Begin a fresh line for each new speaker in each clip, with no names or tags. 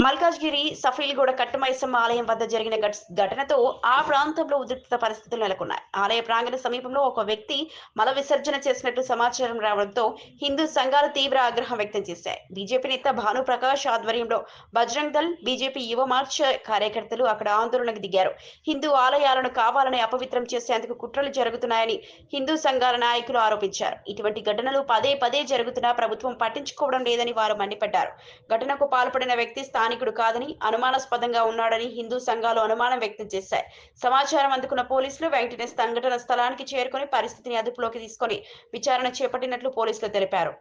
మల్కాజ్గిరి సఫీల్గూడ కట్టమైసమ్మ ఆలయం వద్ద జరిగిన ఘటనతో ఆ ప్రాంతంలో ఉద్రిక్త పరిస్థితులు నెలకొన్నాయి. ఆలయ ప్రాంగణ సమీపంలో ఒక వ్యక్తి మల విసర్జన చేసినట్టు సమాచారం రావడంతో హిందూ సంఘాలు తీవ్ర ఆగ్రహం వ్యక్తం చేశాయి. బీజేపీ నేత భానుప్రకాష్ ఆధ్వర్యంలో బజరంగ్ దళ్, బీజేపీ యువ మార్చ్ కార్యకర్తలు అక్కడ ఆందోళనకు దిగారు. హిందూ ఆలయాలను కావాలని అపవిత్రం చేసేందుకు కుట్రలు జరుగుతున్నాయని హిందూ సంఘాల నాయకులు ఆరోపించారు. ఇటువంటి ఘటనలు పదే పదే జరుగుతున్నా ప్రభుత్వం పట్టించుకోవడం లేదని వారు మండిపడ్డారు. ఘటనకు పాల్పడిన వ్యక్తి స్థానికుడు కాదని, అనుమానాస్పదంగా ఉన్నాడని హిందూ సంఘాలు అనుమానం వ్యక్తం చేశాయి. సమాచారం అందుకున్న పోలీసులు వెంటనే సంఘటన స్థలానికి చేరుకుని పరిస్థితిని అదుపులోకి తీసుకుని విచారణ చేపట్టినట్లు పోలీసులు తెలిపారు.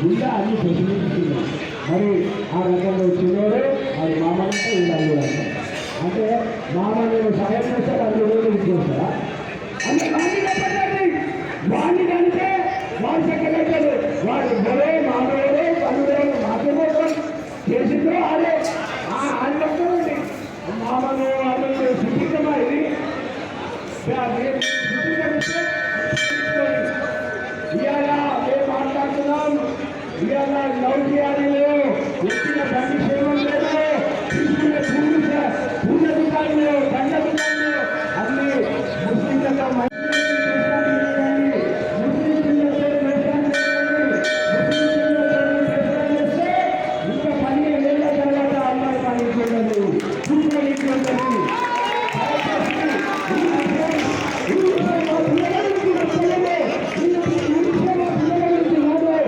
ఇంకా అన్ని ఫెసిలిటీస్ మరి ఆ రకంగా వచ్చినోడు అది మామూలుగా ఉండాలి అంటే మామూలు సహాయం చేస్తారు అది రోజులు ఇచ్చేస్తారా అంటే వాడిని కంటే వాడు సెక్రటరీ వాడు బరే మామూలు పనులు మాత్రమే చేసిందో అదే అన్నది మామూలు వాళ్ళు సుఖితమా ఇది ఇవాళ లవ్ చేయాలి వచ్చిన బండి సేవం లేదు తీసుకునే పూర్ణ దుకాణం